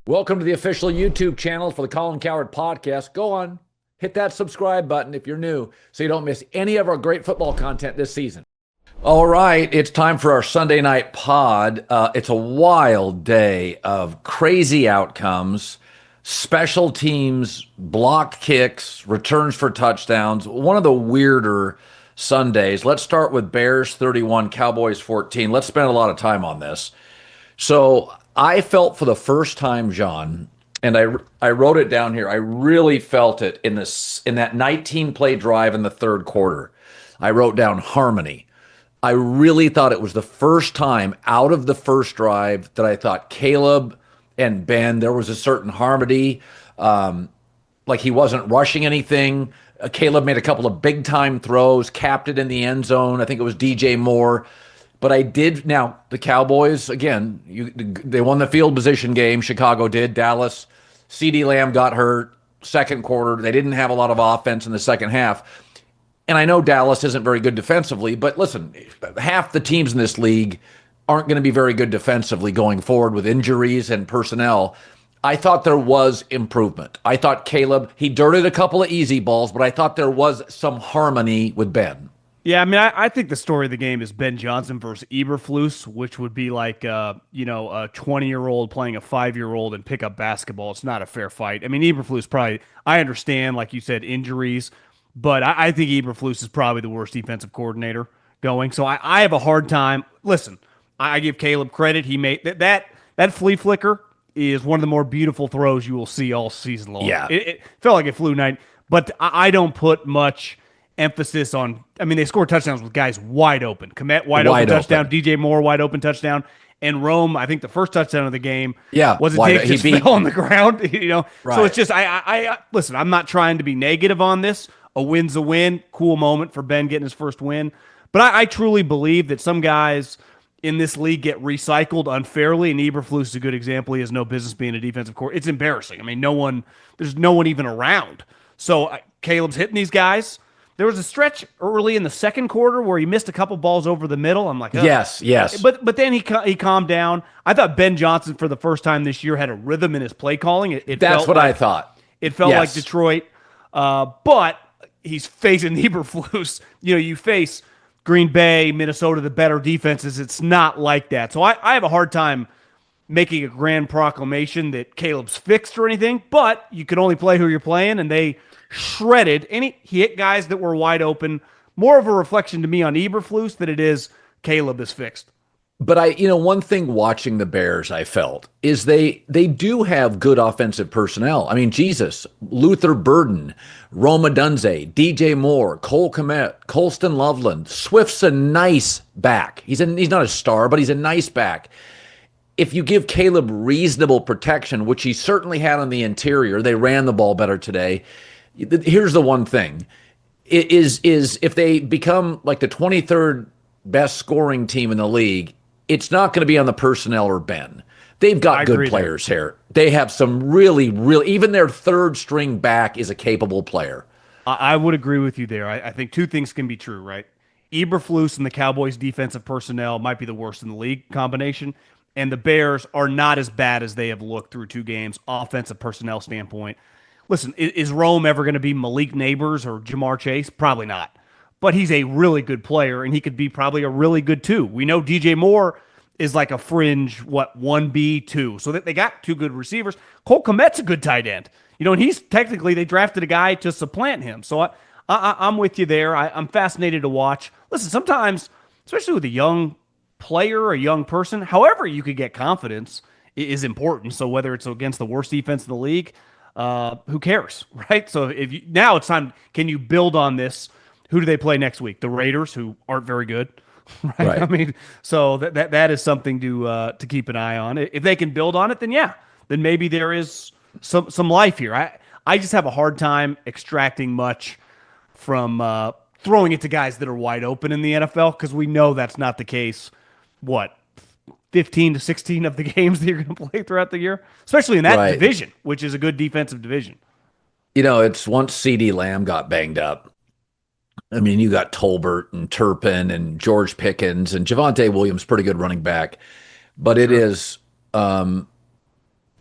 Welcome to the official YouTube channel for the Colin Cowherd podcast. Go on, hit that subscribe button if you're new so you don't miss any of our great football content this season. All right, it's time for our Sunday night pod. It's a wild day of crazy outcomes, special teams, blocked kicks, returns for touchdowns. One of the weirder Sundays. Let's start with Bears 31, Cowboys 14. Let's spend a lot of time on this. So I felt for the first time, John, and I wrote it down here. I really felt it in that 19-play drive in the third quarter. I wrote down harmony. I really thought it was the first time out of the first drive that I thought Caleb and Ben, there was a certain harmony. Like he wasn't rushing anything. Caleb made a couple of big-time throws, capped it in the end zone. I think it was DJ Moore. But I did. Now, the Cowboys, again, they won the field position game. Chicago did. Dallas, CeeDee Lamb got hurt second quarter. They didn't have a lot of offense in the second half. And I know Dallas isn't very good defensively, but listen, half the teams in this league aren't going to be very good defensively going forward with injuries and personnel. I thought there was improvement. I thought Caleb, he dirted a couple of easy balls, but I thought there was some harmony with Ben. Yeah, I mean, I think the story of the game is Ben Johnson versus Eberflus, which would be like, a 20-year-old playing a 5-year-old in pickup basketball. It's not a fair fight. I mean, Eberflus probably, I understand, like you said, injuries, but I think Eberflus is probably the worst defensive coordinator going. So I have a hard time. Listen, I give Caleb credit. He made that flea flicker is one of the more beautiful throws you will see all season long. Yeah. It felt like it flew night, but I don't put much emphasis on, I mean, they scored touchdowns with guys wide open. Komet, wide open touchdown. DJ Moore, wide open touchdown. And Rome, I think the first touchdown of the game was a dig just fell on the ground. Right. So it's just, I listen, I'm not trying to be negative on this. A win's a win. Cool moment for Ben getting his first win. But I truly believe that some guys in this league get recycled unfairly, and Eberflus is a good example. He has no business being a defensive coordinator. It's embarrassing. I mean, there's no one even around. So Caleb's hitting these guys. There was a stretch early in the second quarter where he missed a couple balls over the middle. I'm like, oh. Yes. But then he calmed down. I thought Ben Johnson, for the first time this year, had a rhythm in his play calling. That's what I thought. It felt like Detroit. But he's facing Eberflus. You face Green Bay, Minnesota, the better defenses. It's not like that. So I have a hard time making a grand proclamation that Caleb's fixed or anything. But you can only play who you're playing, and they shredded, and he hit guys that were wide open. More of a reflection to me on Eberflus than it is Caleb is fixed. But one thing watching the Bears I felt is they do have good offensive personnel. I mean, Jesus, Luther Burden, Roma Dunze, DJ Moore, Cole Kmet, Colston Loveland. Swift's a nice back. He's not a star, but he's a nice back. If you give Caleb reasonable protection, which he certainly had on the interior, they ran the ball better today. Here's the one thing, is if they become like the 23rd best scoring team in the league, it's not going to be on the personnel or Ben. They've got good players here. They have some really, even their third string back is a capable player. I would agree with you there. I think two things can be true, right? Eberflus and the Cowboys defensive personnel might be the worst in the league combination, and the Bears are not as bad as they have looked through two games, offensive personnel standpoint. Listen, is Rome ever going to be Malik Neighbors or Jamar Chase? Probably not. But he's a really good player, and he could be probably a really good 2. We know DJ Moore is like a fringe, 1B, 2. So they got two good receivers. Cole Kmet's a good tight end. And he's technically, they drafted a guy to supplant him. So I'm with you there. I'm fascinated to watch. Listen, sometimes, especially with a young player, a young person, however you could get confidence is important. So whether it's against the worst defense in the league, who cares, right? So now it's time. Can you build on this? Who do they play next week? The Raiders, who aren't very good, right? I mean, so that is something to keep an eye on. If they can build on it, then maybe there is some life here. I just have a hard time extracting much from throwing it to guys that are wide open in the NFL because we know that's not the case. 15 to 16 of the games that you're going to play throughout the year, especially in that division, which is a good defensive division. It's once CeeDee Lamb got banged up. I mean, you got Tolbert and Turpin and George Pickens and Javonte Williams, pretty good running back. But it is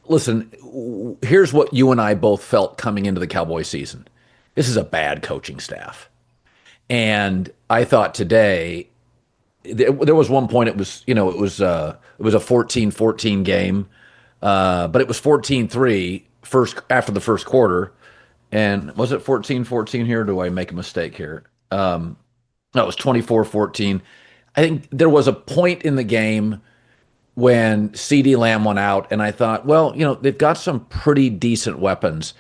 listen, here's what you and I both felt coming into the Cowboy season. This is a bad coaching staff. And I thought today, there was one point it was a 14-14 game, but it was 14-3 after the first quarter. And was it 14-14 here? Or do I make a mistake here? No, it was 24-14. I think there was a point in the game when CD Lamb went out, and I thought, well, they've got some pretty decent weapons.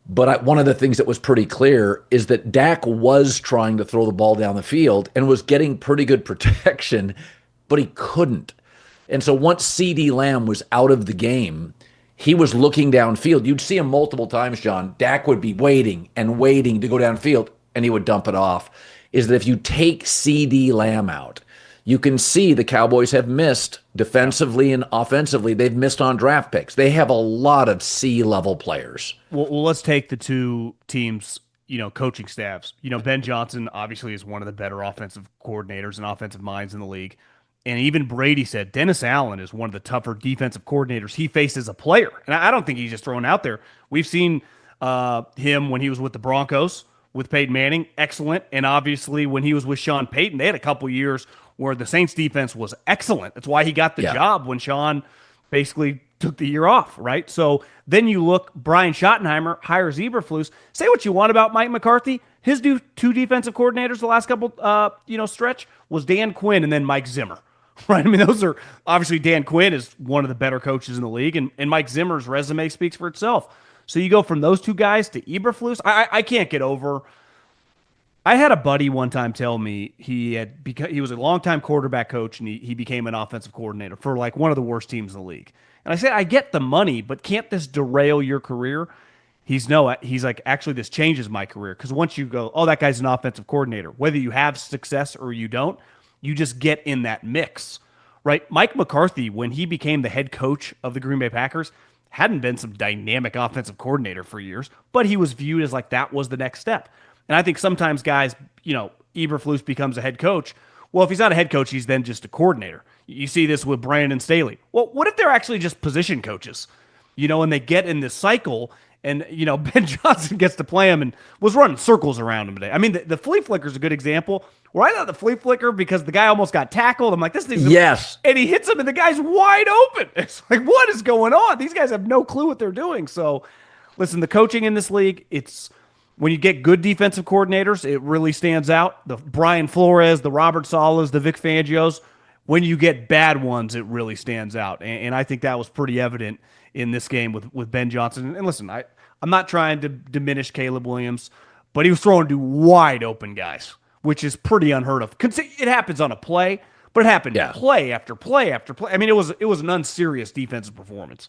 But one of the things that was pretty clear is that Dak was trying to throw the ball down the field and was getting pretty good protection, but he couldn't. And so once CD Lamb was out of the game, he was looking downfield. You'd see him multiple times, John. Dak would be waiting and waiting to go downfield, and he would dump it off. Is that if you take CD Lamb out, you can see the Cowboys have missed defensively and offensively. They've missed on draft picks. They have a lot of C-level players. Well, let's take the two teams, coaching staffs. Ben Johnson obviously is one of the better offensive coordinators and offensive minds in the league. And even Brady said Dennis Allen is one of the tougher defensive coordinators he faced as a player. And I don't think he's just thrown out there. We've seen him when he was with the Broncos, with Peyton Manning, excellent. And obviously when he was with Sean Payton, they had a couple years where the Saints defense was excellent. That's why he got the job when Sean basically took the year off, right? So then you look, Brian Schottenheimer hires Eberflus. Say what you want about Mike McCarthy. His two defensive coordinators the last couple, stretch was Dan Quinn and then Mike Zimmer, right? I mean, those are obviously Dan Quinn is one of the better coaches in the league, and Mike Zimmer's resume speaks for itself. So you go from those two guys to Eberflus. I can't get over. I had a buddy one time tell me he was a longtime quarterback coach and he became an offensive coordinator for like one of the worst teams in the league. And I said, I get the money, but can't this derail your career? He's like, actually, this changes my career. Because once you go, oh, that guy's an offensive coordinator, whether you have success or you don't, you just get in that mix, right? Mike McCarthy, when he became the head coach of the Green Bay Packers, hadn't been some dynamic offensive coordinator for years, but he was viewed as like that was the next step. And I think sometimes guys, Eberflus becomes a head coach. Well, if he's not a head coach, he's then just a coordinator. You see this with Brandon Staley. Well, what if they're actually just position coaches, and they get in this cycle and, Ben Johnson gets to play him and was running circles around him today. I mean, the flea flicker is a good example. Where I thought the flea flicker because the guy almost got tackled. I'm like, this thing's yes. And he hits him and the guy's wide open. It's like, what is going on? These guys have no clue what they're doing. So listen, the coaching in this league, when you get good defensive coordinators, it really stands out. The Brian Flores, the Robert Salas, the Vic Fangios. When you get bad ones, it really stands out. And I think that was pretty evident in this game with Ben Johnson. And listen, I'm not trying to diminish Caleb Williams, but he was throwing to wide open guys, which is pretty unheard of. It happens on a play, but it happened play after play after play. I mean, it was an unserious defensive performance.